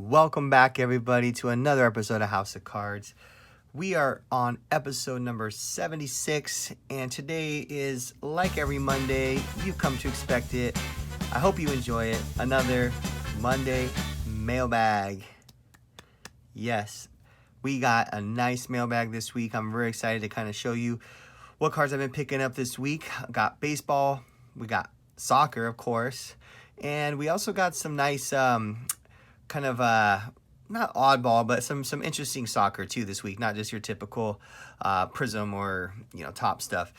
Welcome back, everybody, to another episode of House of Cards. We are on episode number 76, and today is, like every Monday, you've come to expect it. I hope you enjoy it. Another Monday mailbag. Yes, we got a nice mailbag this week. I'm very excited to kind of show you what cards I've been picking up this week. Got baseball, we got soccer, of course, and we also got some nice kind of not oddball, but some interesting soccer too this week. Not just your typical Prism or top stuff.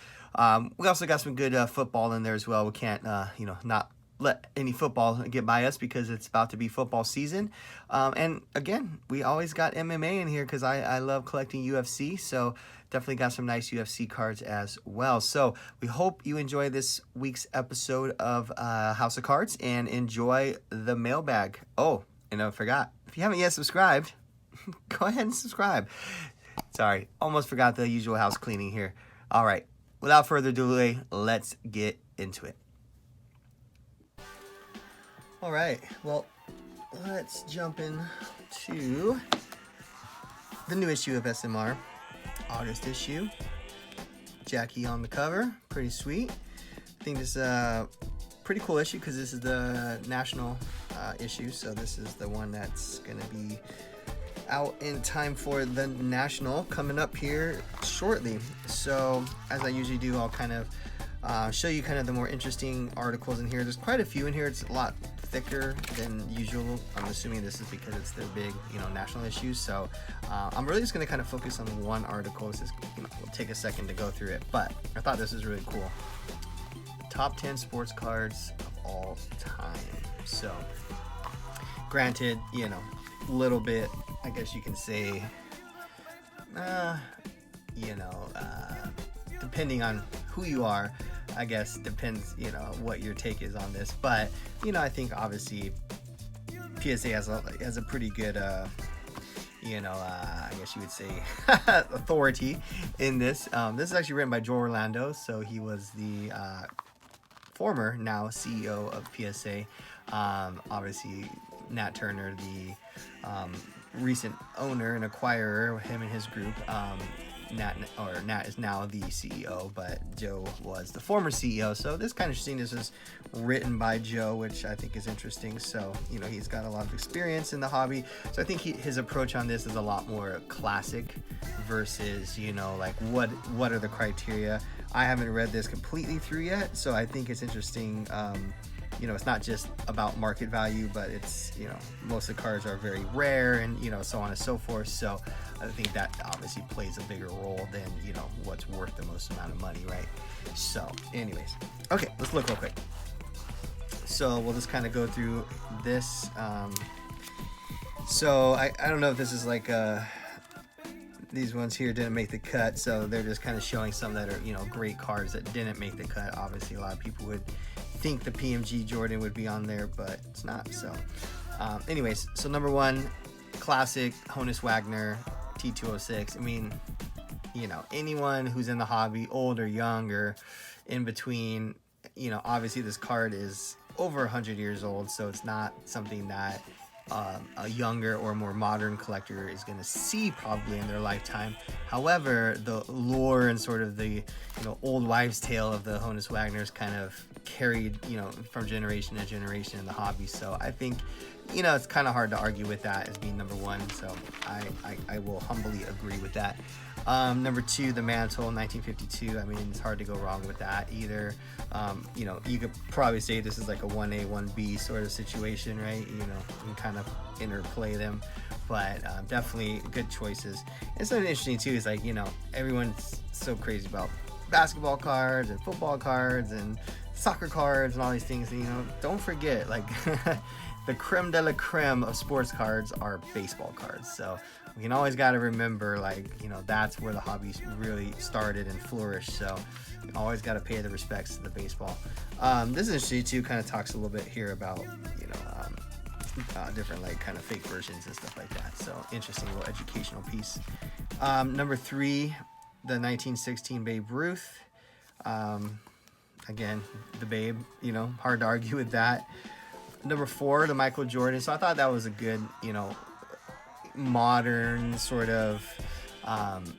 We also got some good football in there as well. We can't not let any football get by us because it's about to be football season. And again, we always got MMA in here because I love collecting UFC. So definitely got some nice UFC cards as well. So we hope you enjoy this week's episode of House of Cards and enjoy the mailbag. Oh, and I forgot, if you haven't yet subscribed, go ahead and subscribe. Sorry, almost forgot the usual house cleaning here. All right, without further delay, let's get into it. All right, well, let's jump into the new issue of SMR, August issue. Jackie on the cover, pretty sweet. I think this is a pretty cool issue because this is the national issue, so this is the one that's gonna be out in time for the national coming up here shortly. So as I usually do, I'll kind of show you kind of the more interesting articles in here. There's quite a few in here. It's a lot thicker than usual. I'm assuming this is because it's their big national issues. So I'm really just gonna kind of focus on one article. It's just, it'll take a second to go through it, but I thought this was really cool. Top 10 sports cards of all time. So granted, little bit, I guess you can say, depending on who you are, I guess depends, what your take is on this. But, I think obviously PSA has a pretty good, I guess you would say authority in this. This is actually written by Joe Orlando. So he was the former, now CEO of PSA. Obviously Nat Turner, the recent owner and acquirer, him and his group. Nat is now the CEO, but Joe was the former CEO. So this kind of interesting. This is written by Joe, which I think is interesting. So he's got a lot of experience in the hobby. So I think his approach on this is a lot more classic versus like what are the criteria. I haven't read this completely through yet, so I think it's interesting. It's not just about market value, but it's, most of the cards are very rare and, so on and so forth. So I think that obviously plays a bigger role than, what's worth the most amount of money, right? So anyways, okay, let's look real quick. So we'll just kind of go through this. So I don't know if this is like these ones here didn't make the cut, so they're just kind of showing some that are, great cards that didn't make the cut. Obviously, a lot of people would think the PMG Jordan would be on there, but it's not. So anyways, so number one, classic Honus Wagner T206. I mean, anyone who's in the hobby, old or young or in between, obviously this card is over 100 years old, so it's not something that a younger or more modern collector is going to see probably in their lifetime. However, the lore and sort of the old wives' tale of the Honus Wagners kind of carried from generation to generation in the hobby. So I think it's kind of hard to argue with that as being number one. So I will humbly agree with that. Number two, the Mantle 1952. I mean, it's hard to go wrong with that either. You could probably say this is like a 1A, 1B sort of situation, right? You can kind of interplay them, but definitely good choices. And something interesting too is like, everyone's so crazy about basketball cards and football cards and soccer cards and all these things. Don't forget, like the creme de la creme of sports cards are baseball cards. So we can always got to remember, like, that's where the hobby really started and flourished. So you always got to pay the respects to the baseball. This is interesting too, kind of talks a little bit here about, different like kind of fake versions and stuff like that. So interesting little educational piece. Number three, the 1916 Babe Ruth. Again, the Babe, hard to argue with that. Number 4, the Michael Jordan. So I thought that was a good, you know, modern sort of,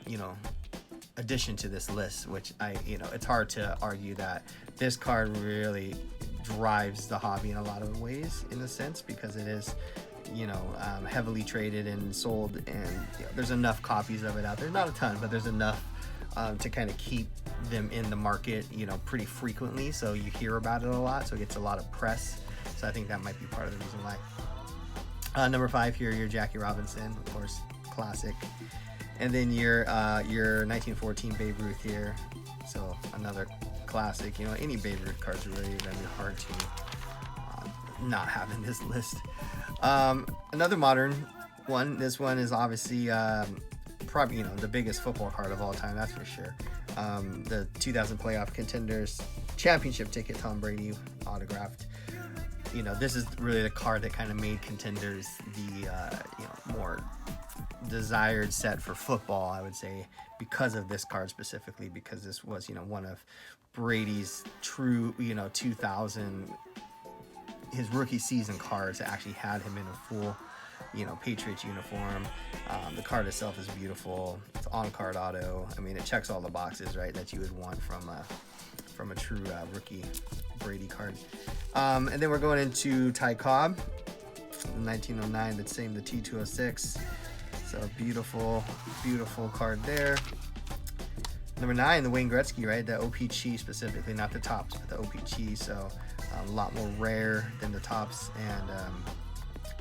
you know, addition to this list, which you know, it's hard to argue that this card really drives the hobby in a lot of ways, in a sense, because it is, you know, heavily traded and sold, and you know, there's enough copies of it out there. Not a ton, but there's enough to kind of keep them in the market, you know, pretty frequently. So you hear about it a lot, so it gets a lot of press. So I think that might be part of the reason why. Number 5 here, your Jackie Robinson, of course, classic. And then your 1914 Babe Ruth here. So another classic. You know, any Babe Ruth cards are really going to be hard to not have in this list. Another modern one. This one is obviously probably, you know, the biggest football card of all time. That's for sure. The 2000 Playoff Contenders Championship ticket, Tom Brady autographed. You know, this is really the card that kind of made Contenders the you know, more desired set for football, I would say, because of this card specifically, because this was, you know, one of Brady's true, you know, 2000, his rookie season cards that actually had him in a full, you know, Patriots uniform. The card itself is beautiful. It's on card auto. I mean, it checks all the boxes, right, that you would want from a true rookie Brady card. And then we're going into Ty Cobb, 1909, the same, the T206. So beautiful, beautiful card there. Number 9, the Wayne Gretzky, right? The OPG specifically, not the tops, but the OPG. So a lot more rare than the tops, and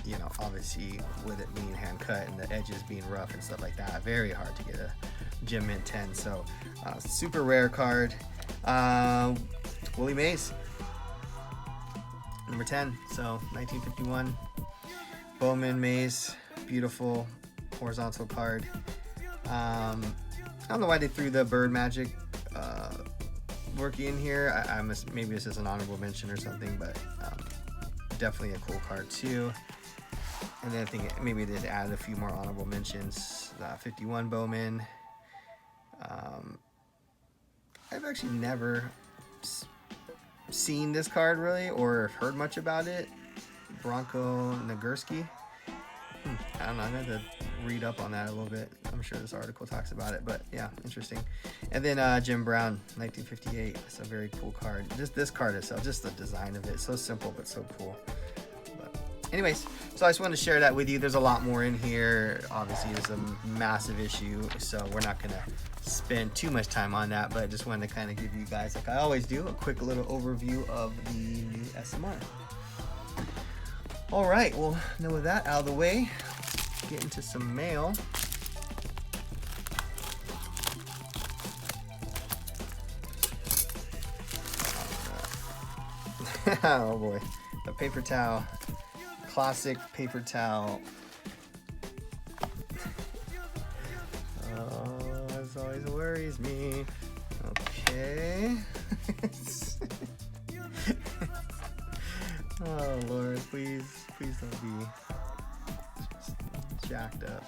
you know, obviously with it being hand cut and the edges being rough and stuff like that, very hard to get a Gem Mint 10. So super rare card. Willie Mays, number 10. So 1951 Bowman Mays, beautiful horizontal card. I don't know why they threw the Bird Magic rookie in here. Maybe this is an honorable mention or something, but definitely a cool card too. And then I think maybe they added a few more honorable mentions. 51 Bowman. I've actually never seen this card really, or heard much about it. Bronco Nagurski. I don't know. I'm going to read up on that a little bit. I'm sure this article talks about it, but yeah, interesting. And then Jim Brown, 1958. It's a very cool card. Just this card itself, just the design of it, so simple but so cool. But anyways, so I just wanted to share that with you. There's a lot more in here. Obviously, it's a massive issue, so we're not going to spend too much time on that, but I just wanted to kind of give you guys, like I always do, a quick little overview of the new SMR. All right, well, now with that out of the way, let's get into some mail. Oh boy, the paper towel, classic paper towel. Oh, this always worries me. Okay. Oh Lord, please don't be jacked up.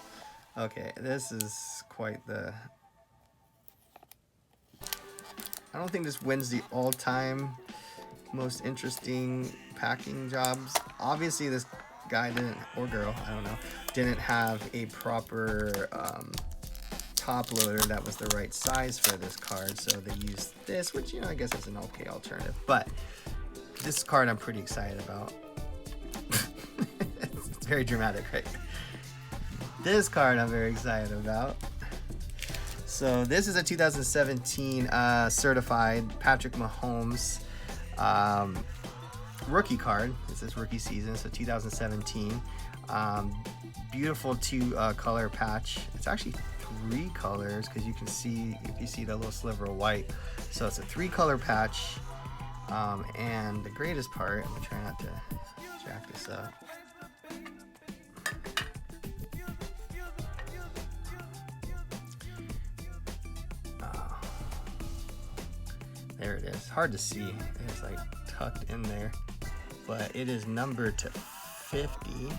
Okay, this is quite the... I don't think this wins the all-time most interesting packing jobs. Obviously this guy didn't, or girl, I don't know, didn't have a proper top loader that was the right size for this card, so they used this, which, you know, I guess is an okay alternative, but this card I'm pretty excited about. It's very dramatic, right? This card I'm very excited about. So this is a 2017 certified Patrick Mahomes rookie card. This is rookie season, so 2017. Beautiful color patch. It's actually 3 colors, because you can see, if you see the little sliver of white. So it's a 3-color patch. And the greatest part, I'm gonna try not to jack this up. Oh, there it is. Hard to see. It's like tucked in there, but it is numbered to 50.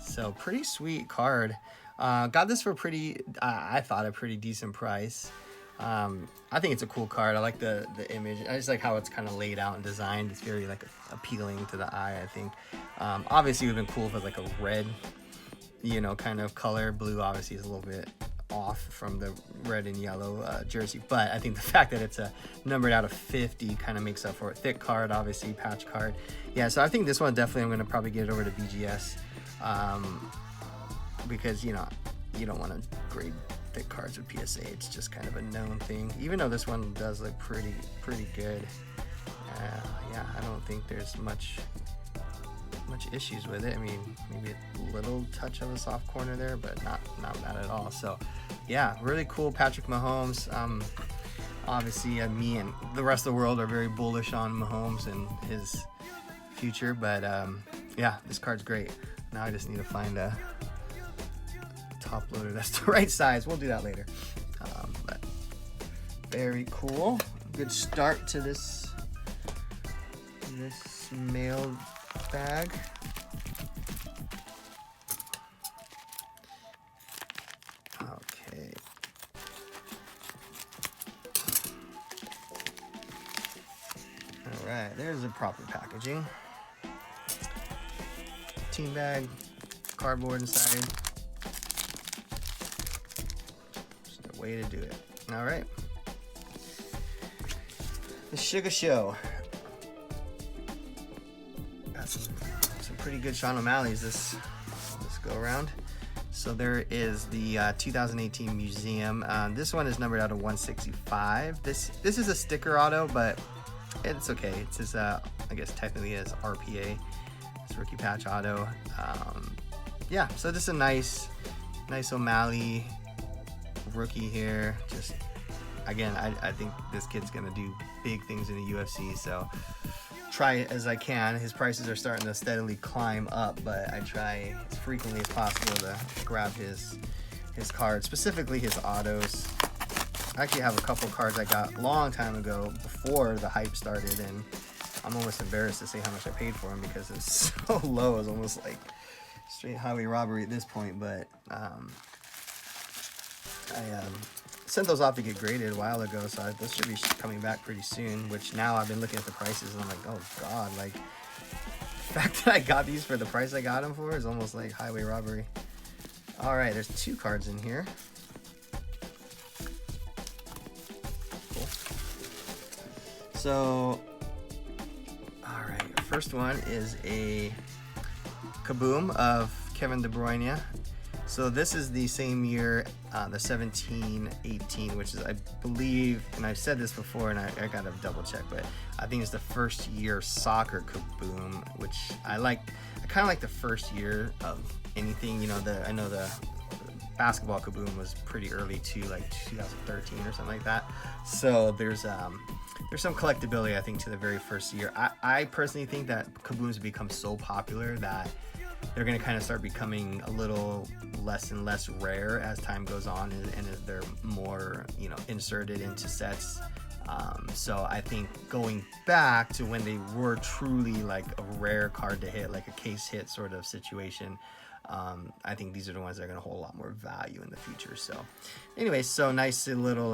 So pretty sweet card. Got this for pretty, I thought, a pretty decent price. I think it's a cool card. I like the image. I just like how it's kind of laid out and designed. It's very like appealing to the eye, I think. Obviously, it would have been cool if it was like a red, you know, kind of color. Blue obviously is a little bit off from the red and yellow jersey, but I think the fact that it's a numbered out of 50 kind of makes up for it. Thick card, obviously, patch card. Yeah, so I think this one definitely I'm going to probably get it over to BGS, because, you know, you don't want to grade thick cards with PSA. It's just kind of a known thing, even though this one does look pretty good. Yeah, I don't think there's much issues with it. I mean, maybe a little touch of a soft corner there, but not bad at all. So yeah, really cool Patrick Mahomes. Obviously me and the rest of the world are very bullish on Mahomes and his future, but yeah, this card's great. Now I just need to find a top loader that's the right size. We'll do that later. But very cool. Good start to this mail bag. Okay. All right, there's the proper packaging. Team bag, cardboard inside. Just a way to do it. All right. The Sugar Show. Got some pretty good Sean O'Malley's this go around. So there is the 2018 Museum. This one is numbered out of 165. This is a sticker auto, but it's okay. It's his, I guess technically his RPA. It's rookie patch auto. Yeah, so just a nice O'Malley rookie here. Just again, I think this kid's gonna do big things in the UFC. So try as I can. His prices are starting to steadily climb up, but I try as frequently as possible to grab his cards, specifically his autos. I actually have a couple cards I got a long time ago before the hype started, and I'm almost embarrassed to say how much I paid for them because it's so low. It's almost like straight highway robbery at this point, but I sent those off to get graded a while ago, so those should be coming back pretty soon, which now I've been looking at the prices and I'm like, oh god, like the fact that I got these for the price I got them for is almost like highway robbery. All right, there's 2 cards in here. Cool. So, all right, first one is a Kaboom of Kevin De Bruyne. So this is the same year, the 17-18, which is, I believe, and I've said this before, and I gotta double check, but I think it's the first year soccer Kaboom, which I like. I kind of like the first year of anything. You know, I know the basketball Kaboom was pretty early too, like 2013 or something like that. So there's some collectability, I think, to the very first year. I personally think that Kabooms have become so popular that they're going to kind of start becoming a little less and less rare as time goes on, and as they're more, you know, inserted into sets. So I think going back to when they were truly like a rare card to hit, like a case hit sort of situation, I think these are the ones that are going to hold a lot more value in the future. So anyway, so nice little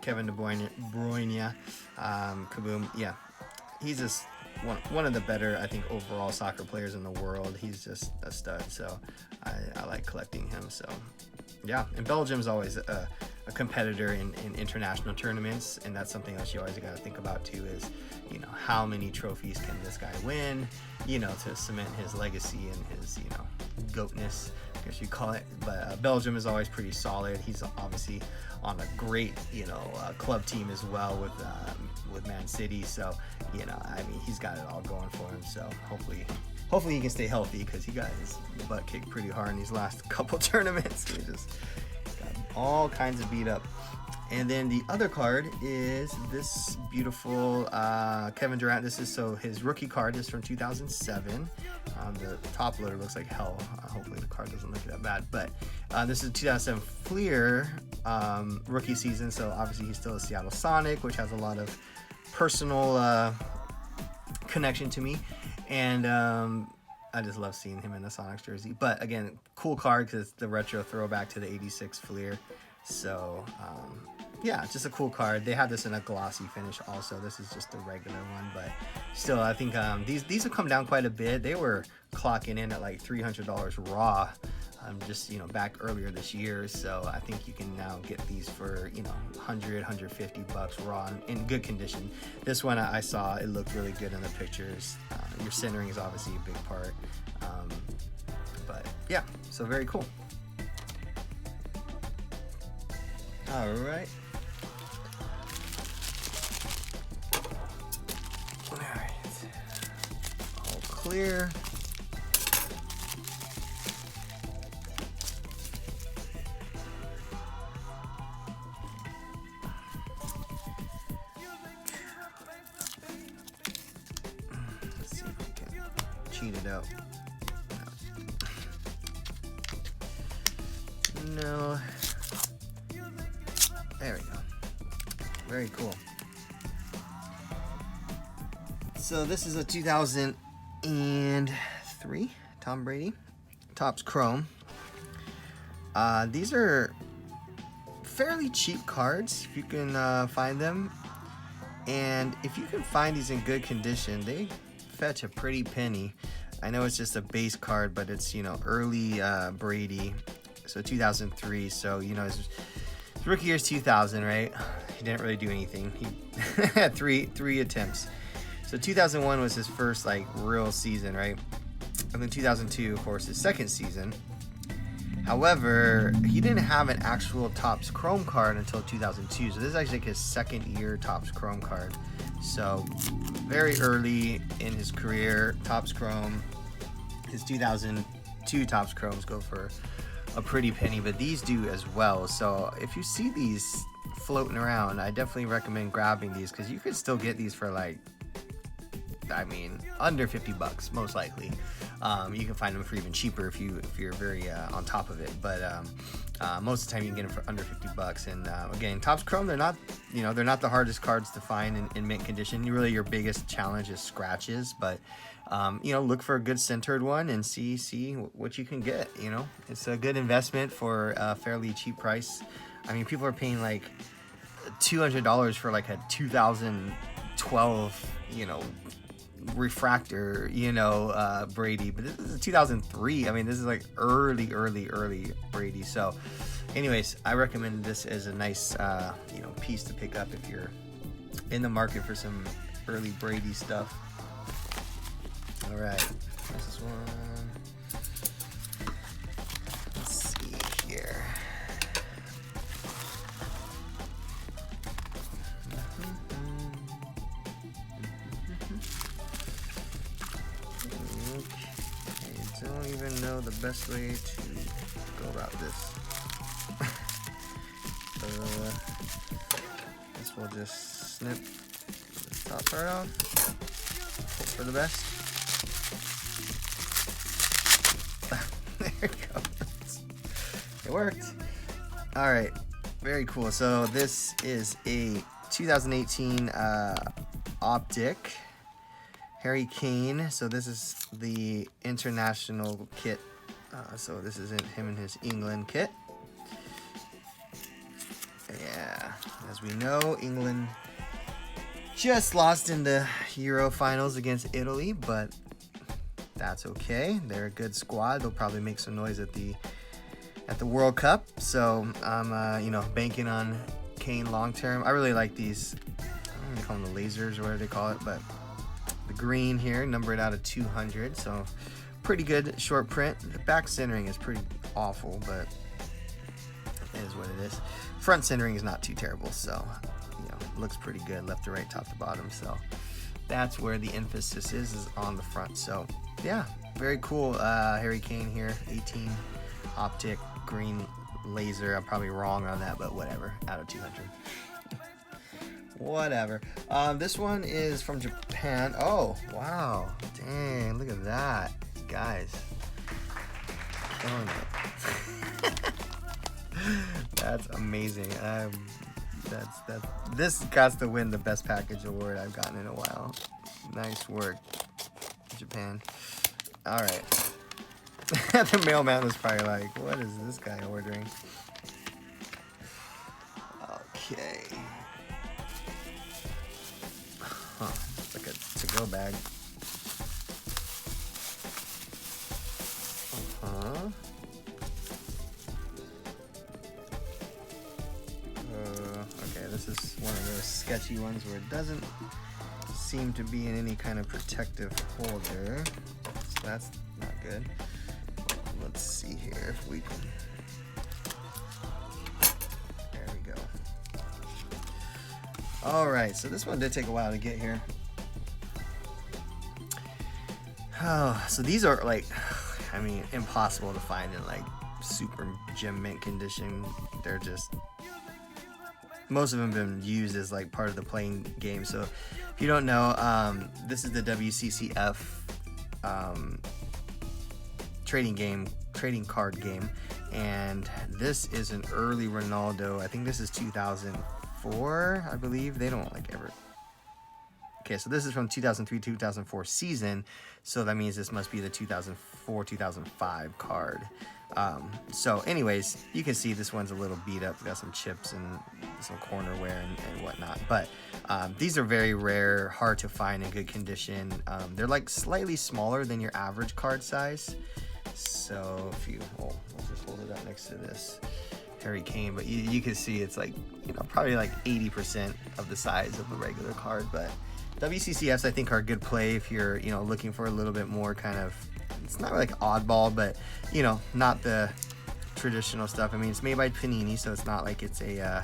Kevin De Bruyne Kaboom. Yeah, he's just one of the better, I think, overall soccer players in the world. He's just a stud, so I like collecting him. So yeah, and Belgium's always a competitor in international tournaments, and that's something else you always got to think about too, is, you know, how many trophies can this guy win, you know, to cement his legacy and his, you know, goatness, I guess you call it. But Belgium is always pretty solid. He's obviously on a great, you know, club team as well with Man City. So, you know, I mean, he's got it all going for him. So hopefully he can stay healthy, because he got his butt kicked pretty hard in these last couple tournaments. He just got all kinds of beat up. And then the other card is this beautiful Kevin Durant. This is his rookie card is from 2007. The top loader looks like hell. Hopefully the card doesn't look that bad. But this is 2007 Fleer rookie season. So obviously he's still a Seattle Sonic, which has a lot of personal connection to me. And I just love seeing him in the Sonics jersey. But again, cool card because it's the retro throwback to the 86 Fleer. So yeah, just a cool card. They have this in a glossy finish also. This is just a regular one, but still, I think these have come down quite a bit. They were clocking in at like $300 raw, just, you know, back earlier this year. So I think you can now get these for, you know, 100, 150 bucks raw in good condition. This one I saw, it looked really good in the pictures. Your centering is obviously a big part. But yeah, so very cool. All right. All right. All clear. Let's see if we can cheat it out. No. There we go. Very cool. So this is a 2003 Tom Brady Topps Chrome. These are fairly cheap cards if you can find them, and if you can find these in good condition, they fetch a pretty penny. I know it's just a base card, but it's, you know, early Brady, so 2003. So, you know, his rookie year's 2000, right? He didn't really do anything. He had three attempts. So 2001 was his first like real season, right? And then 2002, of course, his second season. However, he didn't have an actual Topps Chrome card until 2002. So this is actually like his second year Topps Chrome card. So very early in his career, Topps Chrome. His 2002 Topps Chromes go for a pretty penny, but these do as well. So if you see these floating around, I definitely recommend grabbing these, because you could still get these for like, I mean, under 50 bucks most likely. You can find them for even cheaper if you're very on top of it, but most of the time you can get them for under 50 bucks. And again, Topps Chrome, they're not the hardest cards to find in mint condition. Really, your biggest challenge is scratches, but you know, look for a good centered one and see what you can get. You know, it's a good investment for a fairly cheap price. I mean, people are paying like $200 for like a 2012, you know, refractor, you know, Brady, but this is a 2003. I mean, this is like early Brady. So anyways, I recommend this as a nice you know, piece to pick up if you're in the market for some early Brady stuff. All right, this is one. Let's see here. I don't even know the best way to go about this. Guess we'll just snip this top part off. Hope for the best. There it goes. It worked. All right, very cool. So this is a 2018 Optic Harry Kane. So this is the international kit. So this isn't him and his England kit. Yeah, as we know, England just lost in the Euro finals against Italy, but that's okay. They're a good squad. They'll probably make some noise at the World Cup. So I'm you know, banking on Kane long term. I really like these. I don't know, they call them the lasers or whatever they call it, but the green here, numbered out of 200. So pretty good short print. The back centering is pretty awful, but it is what it is. Front centering is not too terrible, so you know, looks pretty good left to right, top to bottom. So that's where the emphasis is on the front. So yeah, very cool. Harry Kane here, 18 Optic green laser. I'm probably wrong on that, but whatever, out of 200. Whatever. This one is from Japan. Oh wow, dang, look at that, guys, killing it. That's amazing. This got to win the best package award I've gotten in a while. Nice work, Japan. All right. The mailman was probably like, what is this guy ordering? Okay. Mailbag. Okay, this is one of those sketchy ones where it doesn't seem to be in any kind of protective holder, so that's not good. Let's see here if we can. There we go. All right, so this one did take a while to get here. Oh, so these are like, I mean, impossible to find in like super gem mint condition. They're just, most of them have been used as like part of the playing game. So if you don't know, this is the WCCF trading card game, and this is an early Ronaldo. I think this is 2004, I believe. They don't like ever. Okay, so this is from 2003-2004 season, so that means this must be the 2004-2005 card. So anyways, you can see this one's a little beat up, got some chips and some corner wear and whatnot, but these are very rare, hard to find in good condition. They're like slightly smaller than your average card size. So if you, we'll just hold it up next to this Harry Kane, but you can see it's like, you know, probably like 80% of the size of a regular card. But WCCFs I think are a good play if you're, you know, looking for a little bit more kind of, it's not like oddball, but you know, not the traditional stuff. I mean, it's made by Panini, so it's not like it's a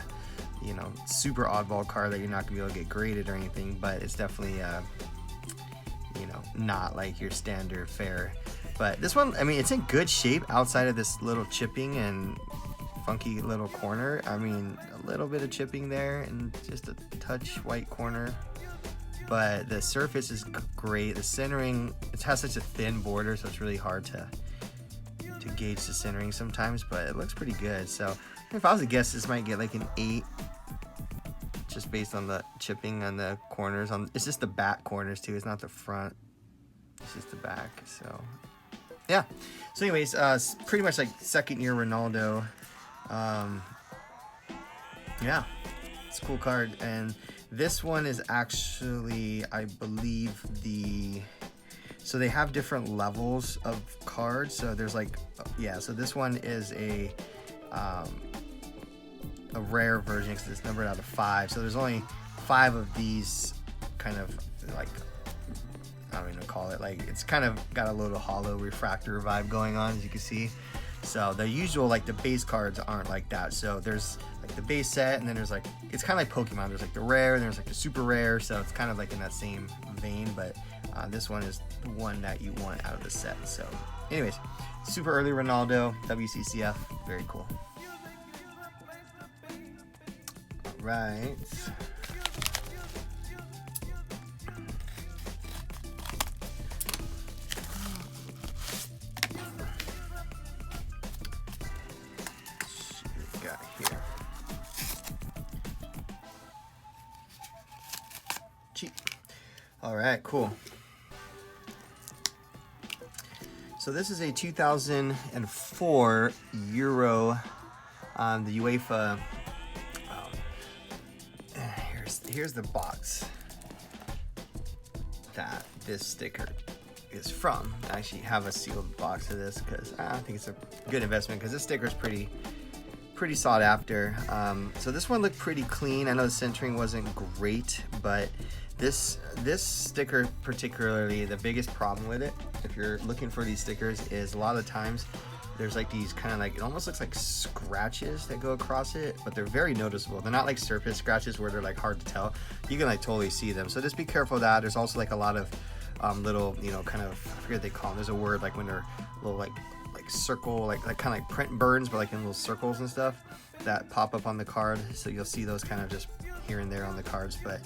you know, super oddball card that you're not gonna be able to get graded or anything, but it's definitely you know, not like your standard fare. But this one, I mean, it's in good shape outside of this little chipping and funky little corner. I mean, a little bit of chipping there and just a touch white corner, but the surface is great. The centering, it has such a thin border, so it's really hard to gauge the centering sometimes, but it looks pretty good. So if I was to guess, this might get like an 8, just based on the chipping on the corners. It's just the back corners too, it's not the front, it's just the back. So yeah, so anyways, pretty much like second year Ronaldo. Yeah, it's a cool card. And this one is actually, I believe, so they have different levels of cards. So there's like, yeah, so this one is a rare version because it's numbered out of 5. So there's only 5 of these kind of like, I don't even call it, like, it's kind of got a little hollow refractor vibe going on, as you can see. So the usual, like the base cards aren't like that. So there's like the base set, and then there's like, it's kind of like Pokemon. There's like the rare, and there's like the super rare. So it's kind of like in that same vein, but this one is the one that you want out of the set. So anyways, super early Ronaldo, WCCF, very cool. All right. All right, cool. So this is a 2004 Euro on the UEFA. Here's the box that this sticker is from. I actually have a sealed box of this because I think it's a good investment because this sticker is pretty sought after. So this one looked pretty clean. I know the centering wasn't great, but this sticker particularly, the biggest problem with it, if you're looking for these stickers, is a lot of times there's like these kind of like, it almost looks like scratches that go across it, but they're very noticeable. They're not like surface scratches where they're like hard to tell. You can like totally see them. So just be careful of that. There's also like a lot of little, you know, kind of, I forget what they call them. There's a word like when they're little like circle, like kind of like print burns, but like in little circles and stuff that pop up on the card. So you'll see those kind of just here and there on the cards. But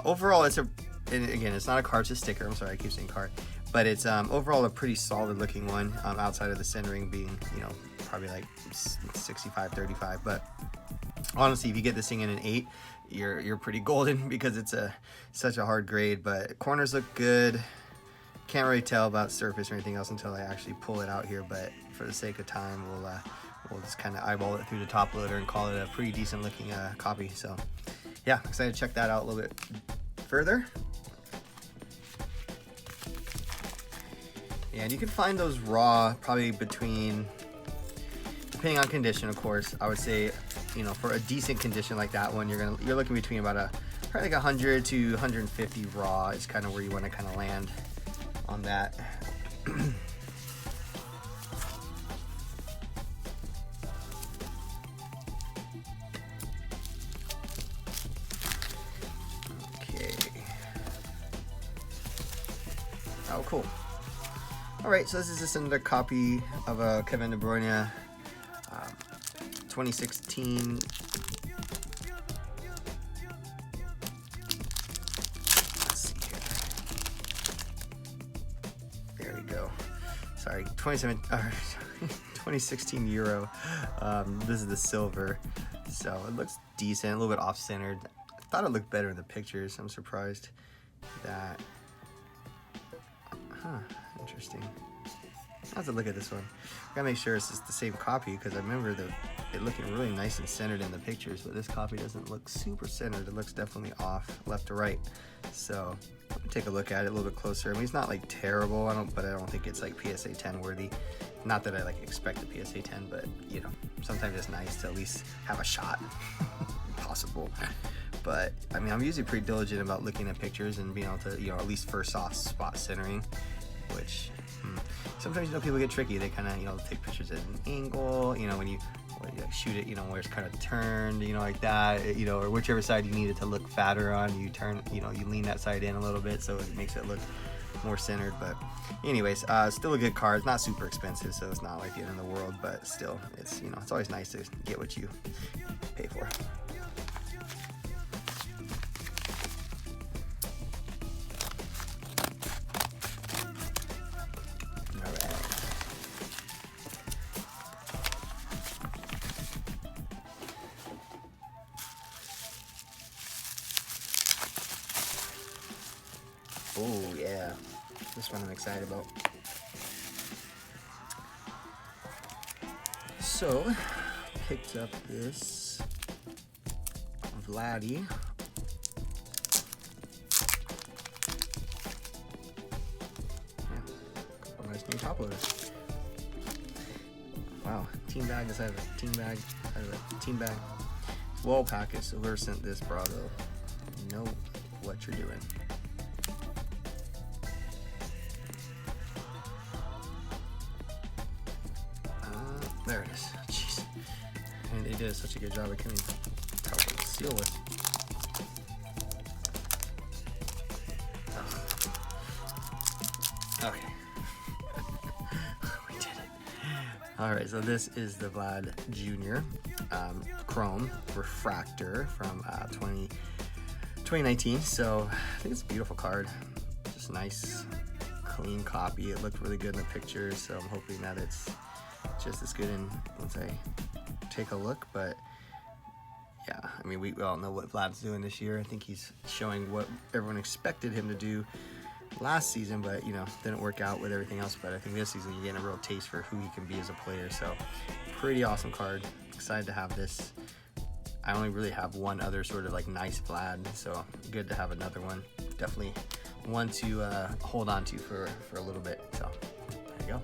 overall, and again, it's not a card, it's a sticker. I'm sorry, I keep saying card. But it's overall a pretty solid looking one, outside of the centering being, you know, probably like 65-35. But honestly, if you get this thing in an 8, you're pretty golden because it's such a hard grade. But corners look good. Can't really tell about surface or anything else until I actually pull it out here. But for the sake of time, we'll just kind of eyeball it through the top loader and call it a pretty decent looking copy. So yeah, excited to check that out a little bit further. Yeah, and you can find those raw probably between, depending on condition, of course. I would say, you know, for a decent condition like that one, you're looking between about probably like 100 to 150 raw is kind of where you want to kind of land on that. Okay. Oh, cool. All right, so this is just another copy of a Kevin De Bruyne 2016. Let's see here. There we go. Sorry, 2016 Euro. This is the silver, so it looks decent, a little bit off-centered. I thought it looked better in the pictures. I'm surprised that. Huh, interesting. I'll have to look at this one. I gotta make sure it's just the same copy because I remember it looking really nice and centered in the pictures, but this copy doesn't look super centered. It looks definitely off left to right. So take a look at it a little bit closer. I mean, it's not like terrible, but I don't think it's like PSA 10 worthy. Not that I like expect a PSA 10, but you know, sometimes it's nice to at least have a shot. Possible. But I mean, I'm usually pretty diligent about looking at pictures and being able to, you know, at least first off spot centering, which sometimes, you know, people get tricky. They kind of, you know, take pictures at an angle, you know, when you shoot it, you know, where it's kind of turned, you know, like that, you know, or whichever side you need it to look fatter on, you turn, you know, you lean that side in a little bit so it makes it look more centered. But anyways, still a good card. It's not super expensive, so it's not like the end of the world, but still, it's, you know, it's always nice to get what you pay for. Oh yeah, this one I'm excited about. So, picked up this Vladdy. Yeah, nice new top loader. Wow, team bag inside of a team bag, inside of a team bag. Wall packet, so whoever sent this, bravo. You know what you're doing. There it is. Jeez. And they did such a good job. I can't even tell what the seal was. Oh. Okay. We did it. Alright, so this is the Vlad Jr. Chrome Refractor from 2019. So I think it's a beautiful card. Just a nice, clean copy. It looked really good in the pictures, so I'm hoping that it's just as good in once I take a look. But yeah, I mean, we all know what Vlad's doing this year. I think he's showing what everyone expected him to do last season, but you know, didn't work out with everything else. But I think this season you're getting a real taste for who he can be as a player. So pretty awesome card. Excited to have this. I only really have one other sort of like nice Vlad, so good to have another one. Definitely one to hold on to for a little bit. So there you go.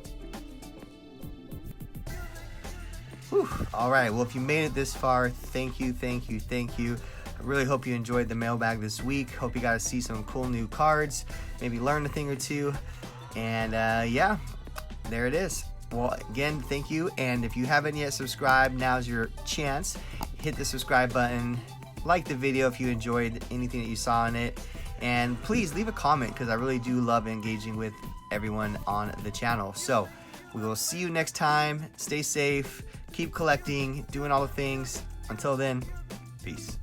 Whew. All right, well, if you made it this far, thank you. I really hope you enjoyed the mailbag this week. Hope you got to see some cool new cards, maybe learn a thing or two. And yeah, there it is. Well, again, thank you. And if you haven't yet subscribed, now's your chance. Hit the subscribe button, like the video if you enjoyed anything that you saw in it. And please leave a comment because I really do love engaging with everyone on the channel. So we will see you next time. Stay safe. Keep collecting, doing all the things. Until then, peace.